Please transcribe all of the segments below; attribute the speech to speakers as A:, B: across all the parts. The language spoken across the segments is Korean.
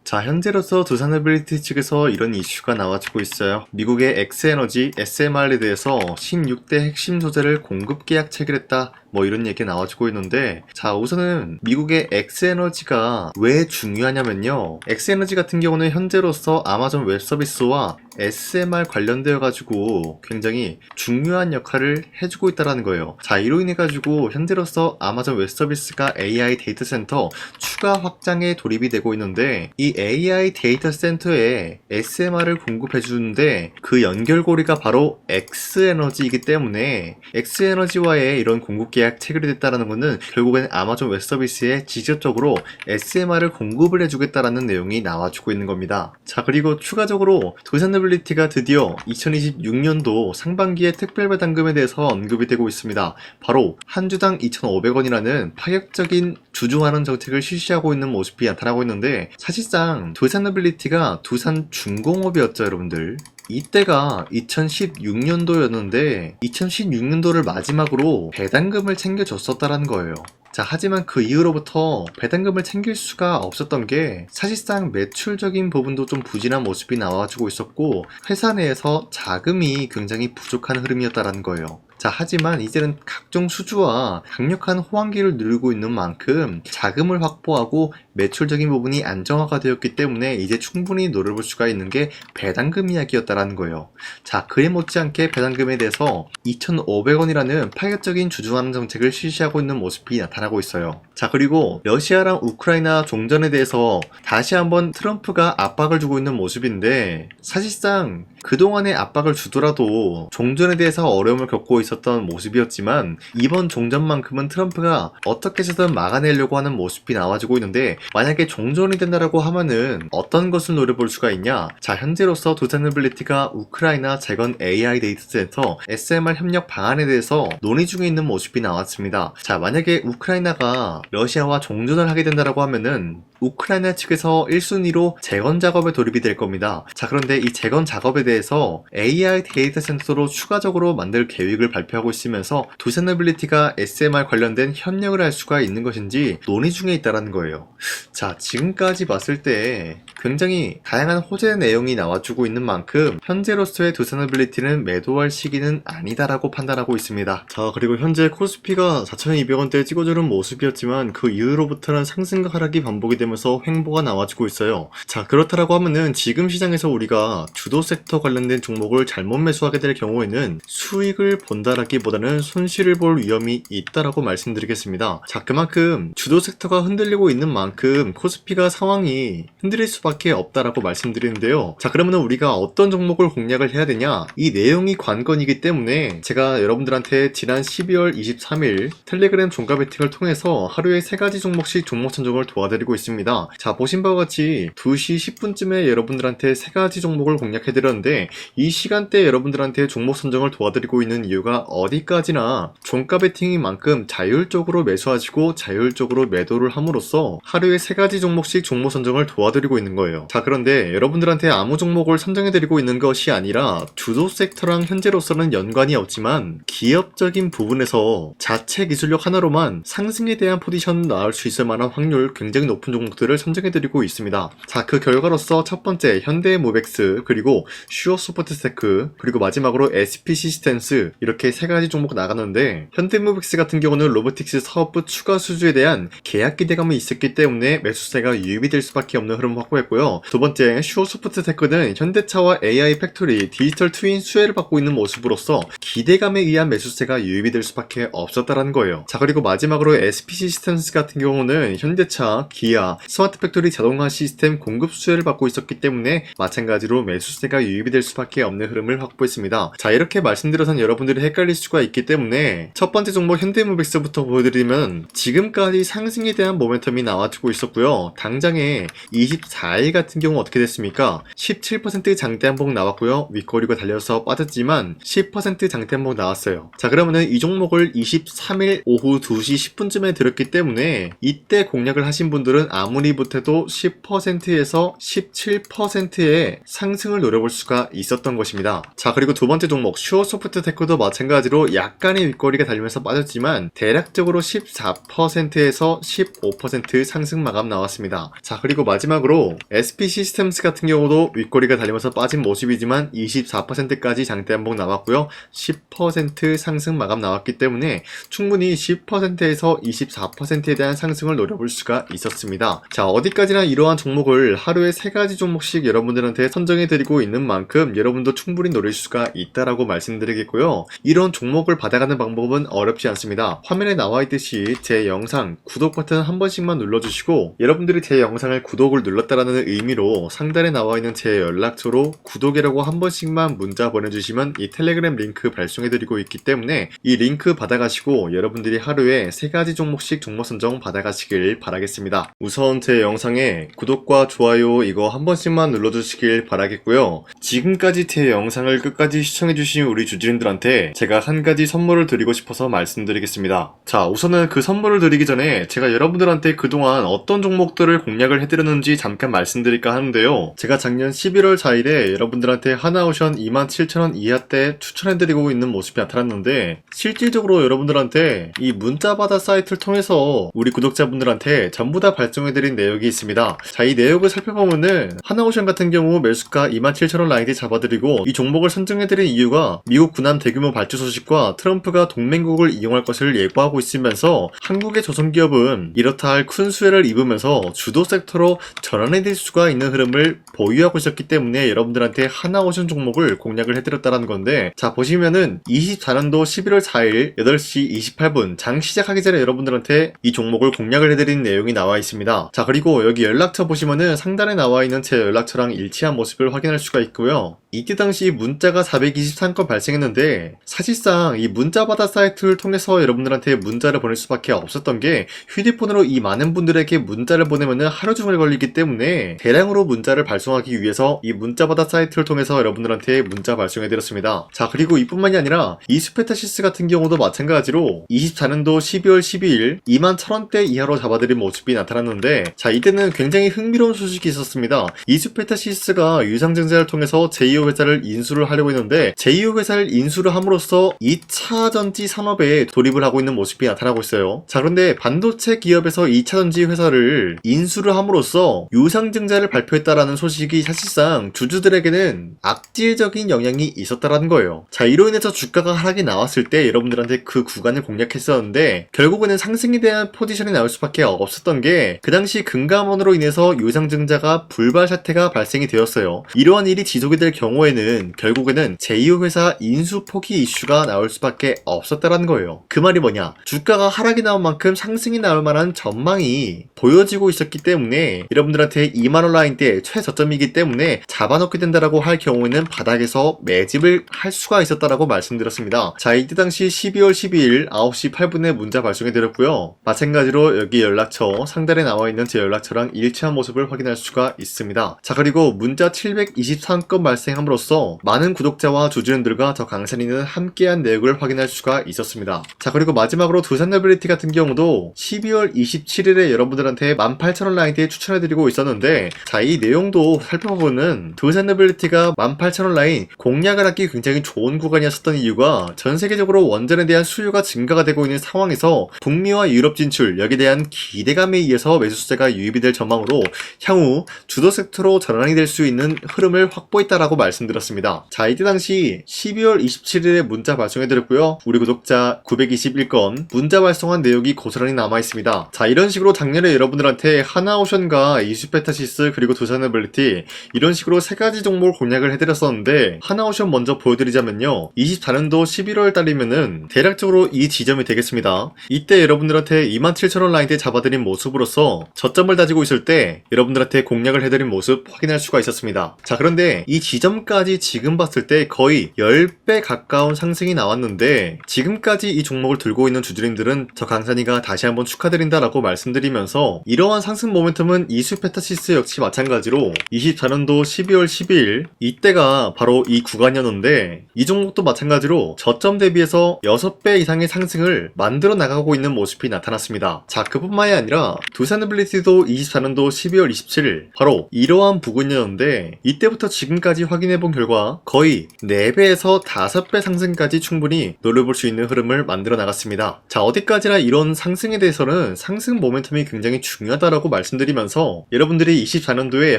A: 자, 현재로서 두산노빌리티 측에서 이런 이슈가 나와주고 있어요. 미국의 엑스에너지 SMR에 대해서 16대 핵심 소재를 공급 계약 체결했다. 뭐 이런 얘기 나와주고 있는데, 자, 우선은 미국의 엑스에너지가 왜 중요하냐면요. 엑스에너지 같은 경우는 현재로서 아마존 웹서비스와 SMR 관련되어 가지고 굉장히 중요한 역할을 해주고 있다는 거예요. 자, 이로 인해 가지고 현재로서 아마존 웹서비스가 AI 데이터 센터 추가 확장에 돌입이 되고 있는데, 이 AI 데이터 센터에 SMR을 공급해 주는데 그 연결고리가 바로 엑스에너지이기 때문에 엑스에너지와의 이런 공급 계약 체결이 됐다는 것은 결국엔 아마존 웹서비스에 직접적으로 SMR을 공급을 해주겠다라는 내용이 나와주고 있는 겁니다. 자, 그리고 추가적으로 두산노빌리티가 드디어 2026년도 상반기의 특별배당금에 대해서 언급이 되고 있습니다. 바로 한 주당 2,500원이라는 파격적인 주주환원 정책을 실시하고 있는 모습이 나타나고 있는데, 사실상 두산노빌리티가 두산중공업이었죠, 여러분들. 이때가 2016년도였는데 2016년도를 마지막으로 배당금을 챙겨줬었다라는 거예요. 자, 하지만 그 이후로부터 배당금을 챙길 수가 없었던 게 사실상 매출적인 부분도 좀 부진한 모습이 나와주고 있었고, 회사 내에서 자금이 굉장히 부족한 흐름이었다라는 거예요. 자, 하지만 이제는 각종 수주와 강력한 호황기를 누리고 있는 만큼 자금을 확보하고 매출적인 부분이 안정화가 되었기 때문에 이제 충분히 노려볼 수가 있는 게 배당금 이야기였다라는 거예요. 자, 그에 못지않게 배당금에 대해서 2,500원이라는 파격적인 주주환원 정책을 실시하고 있는 모습이 나타나고 있어요. 자, 그리고 러시아랑 우크라이나 종전에 대해서 다시 한번 트럼프가 압박을 주고 있는 모습인데, 사실상 그동안의 압박을 주더라도 종전에 대해서 어려움을 겪고 있었던 모습이었지만 이번 종전만큼은 트럼프가 어떻게 해서든 막아내려고 하는 모습이 나와주고 있는데, 만약에 종전이 된다라고 하면은 어떤 것을 노려볼 수가 있냐? 자, 현재로서 두산노빌리티가 우크라이나 재건 AI 데이터 센터 SMR 협력 방안에 대해서 논의 중에 있는 모습이 나왔습니다. 자, 만약에 우크라이나가 러시아와 종전을 하게 된다라고 하면은 우크라이나 측에서 1순위로 재건 작업에 돌입이 될 겁니다. 자, 그런데 이 재건 작업에 대해서 AI 데이터 센터로 추가적으로 만들 계획을 발표하고 있으면서 두산노빌리티가 SMR 관련된 협력을 할 수가 있는 것인지 논의 중에 있다는 거예요. 자, 지금까지 봤을 때 굉장히 다양한 호재 내용이 나와주고 있는 만큼 현재로서의 두산노빌리티는 매도할 시기는 아니다라고 판단하고 있습니다. 자, 그리고 현재 코스피가 4,200원대에 찍어주는 모습이었지만 그 이후로부터는 상승과 하락이 반복이 되면서 횡보가 나와주고 있어요. 자, 그렇다라고 하면은 지금 시장에서 우리가 주도 섹터 관련된 종목을 잘못 매수하게 될 경우에는 수익을 본다라기보다는 손실을 볼 위험이 있다라고 말씀드리겠습니다. 자, 그만큼 주도 섹터가 흔들리고 있는 만큼 코스피가 상황이 흔들릴 수밖에 없다라고 말씀드리는데요. 자, 그러면 우리가 어떤 종목을 공략을 해야 되냐? 이 내용이 관건이기 때문에 제가 여러분들한테 지난 12월 23일 텔레그램 종가 베팅을 통해서 하루에 3가지 종목씩 종목 선정을 도와드리고 있습니다. 자, 보신 바와 같이 2시 10분쯤에 여러분들한테 3가지 종목을 공략해드렸는데, 이 시간대에 여러분들한테 종목 선정을 도와드리고 있는 이유가 어디까지나 종가 베팅인 만큼 자율적으로 매수하시고 자율적으로 매도를 함으로써 하루에 3가지 종목씩 종목 선정을 도와드리고 있는 거예요. 자, 그런데 여러분들한테 아무 종목을 선정해드리고 있는 것이 아니라 주도 섹터랑 현재로서는 연관이 없지만 기업적인 부분에서 자체 기술력 하나로만 상승에 대한 포지션 나올 수 있을 만한 확률 굉장히 높은 종목들을 선정해드리고 있습니다. 자, 그 결과로서 첫 번째 현대모백스, 그리고 슈어소프트테크, 그리고 마지막으로 SP시스템스, 이렇게 3가지 종목 나가는데, 현대모백스 같은 경우는 로보틱스 사업부 추가 수주에 대한 계약 기대감이 있었기 때문에 매수세가 유입이 될 수밖에 없는 흐름을 확보했고요. 두 번째 슈어소프트테크는 현대차와 AI 팩토리, 디지털 트윈 수혜를 받고 있는 모습으로서 기대감에 의한 매수세가 유입이 될 수밖에 없었다라는 거예요. 자, 그리고 마지막으로 SP시스템스 같은 경우는 현대차, 기아, 스마트 팩토리 자동화 시스템 공급 수혜를 받고 있었기 때문에 마찬가지로 매수세가 유입이 될 수밖에 없는 흐름을 확보했습니다. 자, 이렇게 말씀드려선 여러분들이 헷갈릴 수가 있기 때문에 첫 번째 종목 현대모백스부터 보여드리면 지금까지 상승에 대한 모멘텀이 나와주고 있었고요. 당장에 24일 같은 경우 어떻게 됐습니까? 17% 장대 한복 나왔고요. 윗꼬리가 달려서 빠졌지만 10% 장대 한복 나왔어요. 자, 그러면은 이 종목을 23일 오후 2시 10분쯤에 들었기 때문에 이때 공략을 하신 분들은 아무리 못해도 10%에서 17%의 상승을 노려볼 수가 있었던 것입니다. 자, 그리고 두 번째 종목 슈어소프트테크도 마찬가지로 약간의 윗꼬리가 달리면서 빠졌지만 대략적으로 14%에서 15% 상승 마감 나왔습니다. 자, 그리고 마지막으로 SP 시스템스 같은 경우도 윗꼬리가 달리면서 빠진 모습이지만 24%까지 장대 한봉 나왔고요. 10% 상승 마감 나왔기 때문에 충분히 10%에서 24%에 대한 상승을 노려볼 수가 있었습니다. 자, 어디까지나 이러한 종목을 하루에 3가지 종목씩 여러분들한테 선정해드리고 있는 만큼 여러분도 충분히 노릴 수가 있다라고 말씀드리겠고요. 이런 종목을 받아가는 방법은 어렵지 않습니다. 화면에 나와있듯이 제 영상 구독 버튼 한 번씩만 눌러주시고 여러분들이 제 영상을 구독을 눌렀다라는 의미로 상단에 나와있는 제 연락처로 구독이라고 한 번씩만 문자 보내주시면 이 텔레그램 링크 발송해드리고 있기 때문에 이 링크 받아가시고 여러분들이 하루에 3가지 종목씩 종목 선정 받아가시길 바라겠습니다. 우선 제 영상에 구독과 좋아요 이거 한 번씩만 눌러주시길 바라겠고요. 지금까지 제 영상을 끝까지 시청해주신 우리 주주님들한테 제가 한 가지 선물을 드리고 싶어서 말씀드리겠습니다. 자, 우선은 그 선물을 드리기 전에 제가 여러분들한테 그동안 어떤 종목들을 공략을 해드렸는지 잠깐 말씀드릴까 하는데요. 제가 작년 11월 4일에 여러분들한테 하나오션 27,000원 이하대 추천해드리고 있는 모습이 나타났는데 실질적으로 여러분들한테 이 문자바다 사이트를 통해서 우리 구독자분들한테 전부 다 발송해드린 내역이 있습니다. 자, 이 내역을 살펴보면은 하나오션 같은 경우 매수가 27,000원 라인에 잡아드리고 이 종목을 선정해드린 이유가 미국 군함 대규모 발주 소식과 트럼프가 동맹국을 이용할 것을 예고하고 있으면서 한국의 조선기업은 이렇다 할 큰 수혜를 입으면서 주도 섹터로 전환해질 수가 있는 흐름을 보유하고 있었기 때문에 여러분들한테 하나오션 종목을 공략을 해드렸다는 건데, 자, 보시면은 24년도 11월 4일 8시 28분 장 시작하기 전에 여러분들한테 이 종목을 공략을 해드린 내용이 나와 있습니다. 자, 그리고 여기 연락처 보시면은 상단에 나와 있는 제 연락처랑 일치한 모습을 확인할 수가 있고요. 이때 당시 문자가 423건 발생했는데 사실상 이 문자바다 사이트를 통해서 여러분들한테 문자를 보낼 수밖에 없었던 게 휴대폰으로 이 많은 분들에게 문자를 보내면은 하루 종일 걸리기 때문에 대량으로 문자를 발송하기 위해서 이 문자바다 사이트를 통해서 여러분들한테 문자 발송해드렸습니다. 자, 그리고 이뿐만이 아니라 이수페타시스 같은 경우도 마찬가지로 24년도 12월 12일 21,000원대 이하로 잡아드린 모습이 나타났는데, 자, 이때는 굉장히 흥미로운 소식이 있었습니다. 이수페타시스가 유상증자를 통해서 제2호 회사를 인수를 하려고 했는데 제2호 회사를 인수를 함으로써 2차 전지 산업에 돌입을 하고 있는 모습이 나타나고 있어요. 자, 그런데 반도체 기업에서 2차 전지 회사를 인수를 함으로써 유상증자를 발표했다라는 소식이 사실상 주주들에게는 악질적인 영향이 있었다라는 거예요. 자, 이로 인해서 주가가 하락이 나왔을 때 여러분들한테 그 구간을 공략했었는데 결국에는 상승에 대한 포지션이 나올 수밖에 없었던 게 그 당시 금감원으로 인해서 유상증자가 불발 사태가 발생이 되었어요. 이러한 일이 지속이 될 경우에는 결국에는 제2호 회사 인수 포기 이슈가 나올 수밖에 없었다라는 거예요. 그 말이 뭐냐? 주가가 하락이 나온 만큼 상승이 나올 만한 전망이 보여지고 있었기 때문에 여러분들한테 2만원 라인대 최저점이기 때문에 잡아놓게 된다라고 할 경우에는 바닥에서 매집을 할 수가 있었다라고 말씀드렸습니다. 자, 이때 당시 12월 12일 9시 8분에 문자 발송해드렸고요. 마찬가지로 여기 연락처 상단에 나와있는 제 연락처랑 일치한 모습을 확인할 수가 있습니다. 자, 그리고 문자 723건 발생함으로써 많은 구독자와 주주님들과 저 강산이는 함께한 내역을 확인할 수가 있었습니다. 자, 그리고 마지막으로 두산노빌리티 같은 경우도 12월 27일에 여러분들한테 18,000원 라인대에 추천해드리고 있었는데, 자, 이 내용도 살펴보면 두산노빌리티가 18,000원 라인 공략을 하기 굉장히 좋은 구간이었었던 이유가 전 세계적으로 원전에 대한 수요가 증가가 되고 있는 상황에서 북미와 유럽 진출 여기에 대한 기대감에 의해서 매수세가 유입이 될 전망으로 향후 주도 섹터로 전환이 될 수 있는 흐름을 확보했다라고 말씀드렸습니다. 자, 이때 당시 12월 27일에 문자 발송해드렸고요. 우리 구독자 921건 문자 발송한 내역이 고스란히 남아있습니다. 자, 이런 식으로 작년에 여러분들한테 하나오션과 이수페타시스 그리고 두산노빌리티 이런 식으로 3가지 종목을 공략을 해드렸었는데, 하나오션 먼저 보여드리자면요, 24년도 11월 달이면은 대략적으로 이 지점이 되겠습니다. 이때 여러분들한테 27,000원 라인대 잡아드린 모습으로서 저점을 다지고 있을 때 여러분들한테 공략을 해드린 모습 확인할 수가 있었습니다. 자, 그런데 이 지점까지 지금 봤을 때 거의 10배 가까운 상승이 나왔는데, 지금까지 이 종목을 들고 있는 주주님들은 저 강산이가 다시 한번 축하드린다라고 말씀드리면서 이러한 상승 모멘텀은 이수페타시스 역시 마찬가지로 24년도 12월 12일 이때가 바로 이 구간이었는데 이 종목도 마찬가지로 저점 대비해서 6배 이상의 상승을 만들어 나가고 있는 모습이 나타났습니다. 자, 그뿐만이 아니라 두산노빌리티 스테이너빌리티도 24년도 12월 27일 바로 이러한 부근이었는데 이때부터 지금까지 확인해본 결과 거의 4배에서 5배 상승까지 충분히 노려볼 수 있는 흐름을 만들어 나갔습니다. 자, 어디까지나 이런 상승에 대해서는 상승 모멘텀이 굉장히 중요하다라고 말씀드리면서 여러분들이 24년도에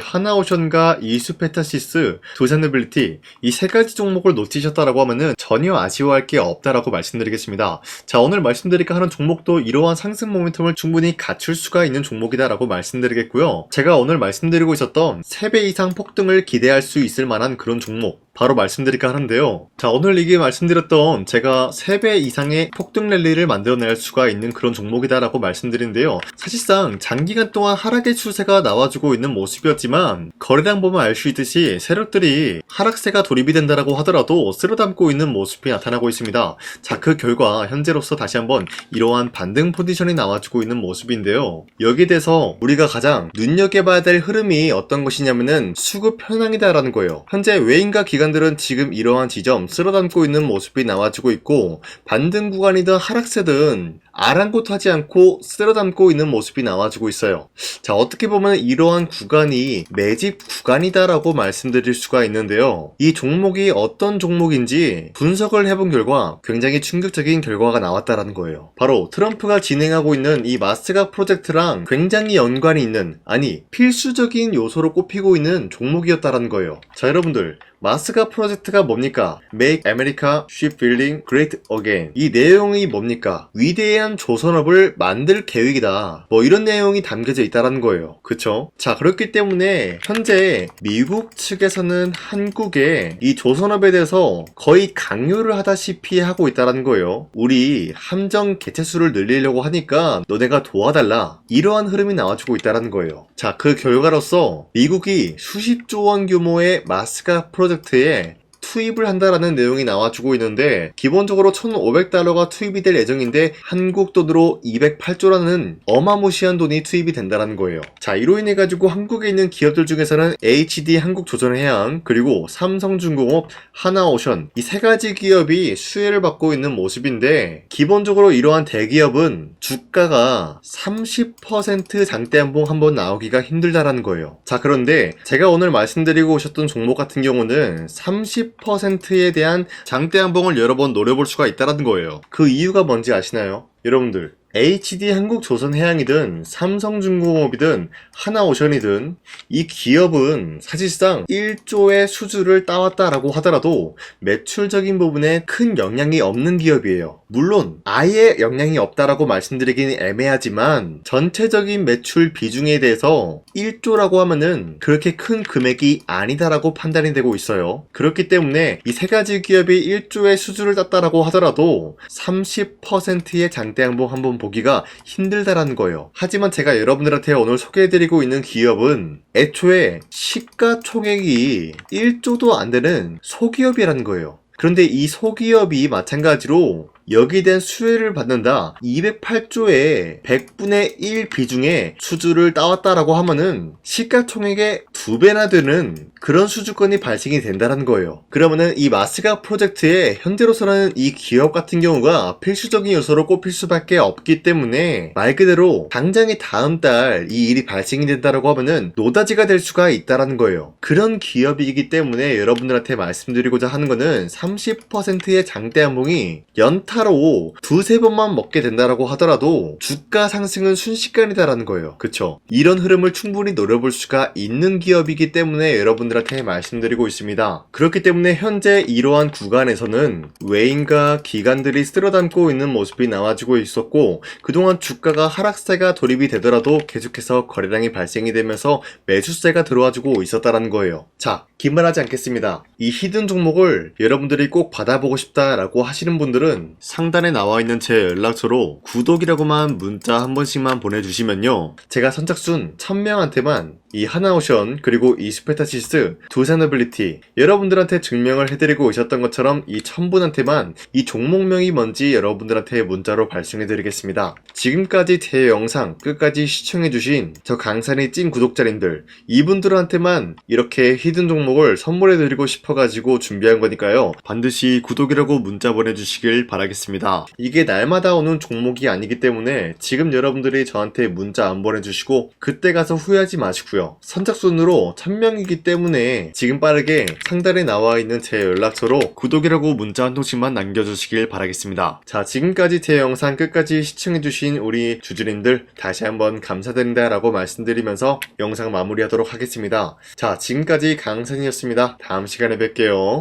A: 하나오션과 이수페타시스, 두산빌리티 이 3가지 종목을 놓치셨다라고 하면은 전혀 아쉬워할 게 없다라고 말씀드리겠습니다. 자, 오늘 말씀드릴까 하는 종목도 이러한 상승 모멘텀을 충분히 갖출 수가 있는 종목이다라고 말씀드리겠고요. 제가 오늘 말씀드리고 있었던 3배 이상 폭등을 기대할 수 있을 만한 그런 종목 바로 말씀드릴까 하는데요. 자, 오늘 이게 말씀드렸던 제가 3배 이상의 폭등 랠리를 만들어낼 수가 있는 그런 종목이다라고 말씀드리는데요. 사실상 장기간 동안 하락의 추세가 나와주고 있는 모습이었지만 거래량 보면 알 수 있듯이 세력들이 하락세가 돌입이 된다라고 하더라도 쓸어담고 있는 모습이 나타나고 있습니다. 자, 그 결과 현재로서 다시 한번 이러한 반등 포지션이 나와주고 있는 모습인데요. 여기에 대해서 우리가 가장 눈여겨봐야 될 흐름이 어떤 것이냐면은 수급 현황이다라는 거예요. 현재 외인과 기관들은 지금 이러한 지점 쓸어담고 있는 모습이 나와주고 있고 반등 구간이든 하락세든 아랑곳하지 않고 쓸어담고 있는 모습이 나와주고 있어요. 자, 어떻게 보면 이러한 구간이 매집 구간이다라고 말씀드릴 수가 있는데요. 이 종목이 어떤 종목인지 분석을 해본 결과 굉장히 충격적인 결과가 나왔다라는 거예요. 바로 트럼프가 진행하고 있는 이 마스가 프로젝트랑 굉장히 연관이 있는, 아니 필수적인 요소로 꼽히고 있는 종목이었다라는 거예요. 자, 여러분들 마스가 프로젝트가 뭡니까? Make America Shipbuilding Great Again. 이 내용이 뭡니까? 위대한 조선업을 만들 계획이다. 뭐 이런 내용이 담겨져 있다는 거예요. 그쵸? 자, 그렇기 때문에 현재 미국 측에서는 한국에 이 조선업에 대해서 거의 강요를 하다시피 하고 있다는 거예요. 우리 함정 개체수를 늘리려고 하니까 너네가 도와달라. 이러한 흐름이 나와주고 있다는 거예요. 자, 그 결과로서 미국이 수십조 원 규모의 마스가 프로젝트에 투입을 한다라는 내용이 나와주고 있는데 기본적으로 1,500달러가 투입이 될 예정인데 한국 돈으로 208조라는 어마무시한 돈이 투입이 된다는 거예요. 자, 이로 인해 가지고 한국에 있는 기업들 중에서는 HD 한국조선해양 그리고 삼성중공업, 하나오션 이 3가지 기업이 수혜를 받고 있는 모습인데 기본적으로 이러한 대기업은 주가가 30% 장대한봉 한번 나오기가 힘들다라는 거예요. 자, 그런데 제가 오늘 말씀드리고 오셨던 종목 같은 경우는 30%에 대한 장대한봉을 여러 번 노려볼 수가 있다는 거예요. 그 이유가 뭔지 아시나요? 여러분들 HD 한국조선해양이든 삼성중공업이든 하나오션이든 이 기업은 사실상 1조의 수주를 따왔다라고 하더라도 매출적인 부분에 큰 영향이 없는 기업이에요. 물론 아예 영향이 없다라고 말씀드리기는 애매하지만 전체적인 매출 비중에 대해서 1조라고 하면은 그렇게 큰 금액이 아니다라고 판단이 되고 있어요. 그렇기 때문에 이 3가지 기업이 1조의 수주를 땄다라고 하더라도 30%의 장대양봉 한번 보기가 힘들다라는 거예요. 하지만 제가 여러분들한테 오늘 소개해드리고 있는 기업은 애초에 시가총액이 1조도 안 되는 소기업이라는 거예요. 그런데 이 소기업이 마찬가지로 여기에 대한 수혜를 받는다 208조의 100분의 1 비중의 수주를 따왔다라고 하면은 시가총액의 2배나 되는 그런 수주권이 발생이 된다는 거예요. 그러면은 이 마스가 프로젝트에 현재로서는 이 기업 같은 경우가 필수적인 요소로 꼽힐 수밖에 없기 때문에 말 그대로 당장의 다음 달 이 일이 발생이 된다라고 하면은 노다지가 될 수가 있다라는 거예요. 그런 기업이기 때문에 여러분들한테 말씀드리고자 하는 거는 30%의 장대한봉이 연타로 2-3번만 먹게 된다라고 하더라도 주가 상승은 순식간이다라는 거예요. 그쵸? 이런 흐름을 충분히 노려볼 수가 있는 기업이기 때문에 여러분들한테 말씀드리고 있습니다. 그렇기 때문에 현재 이러한 구간에서는 외인과 기관들이 쓸어담고 있는 모습이 나와주고 있었고 그동안 주가가 하락세가 돌입이 되더라도 계속해서 거래량이 발생이 되면서 매수세가 들어와주고 있었다는 거예요. 자, 긴말하지 않겠습니다. 이 히든 종목을 여러분들이 꼭 받아보고 싶다라고 하시는 분들은 상단에 나와 있는 제 연락처로 구독이라고만 문자 한 번씩만 보내주시면요 제가 선착순 1000명한테만 이 하나오션 그리고 이 스페타시스 두 산어빌리티 여러분들한테 증명을 해드리고 오셨던 것처럼 이 1000분한테만 이 종목명이 뭔지 여러분들한테 문자로 발송해드리겠습니다. 지금까지 제 영상 끝까지 시청해주신 저 강산의 찐 구독자님들 이분들한테만 이렇게 히든 종목을 선물해드리고 싶어가지고 준비한 거니까요. 반드시 구독이라고 문자 보내주시길 바라겠습니다. 이게 날마다 오는 종목이 아니기 때문에 지금 여러분들이 저한테 문자 안 보내주시고 그때 가서 후회하지 마시고요. 선착순으로 1000명이기 때문에 지금 빠르게 상단에 나와 있는 제 연락처로 구독이라고 문자 한 통씩만 남겨주시길 바라겠습니다. 자, 지금까지 제 영상 끝까지 시청해주신 우리 주주님들 다시 한번 감사드린다 라고 말씀드리면서 영상 마무리하도록 하겠습니다. 자, 지금까지 강산이었습니다. 다음 시간에 뵐게요.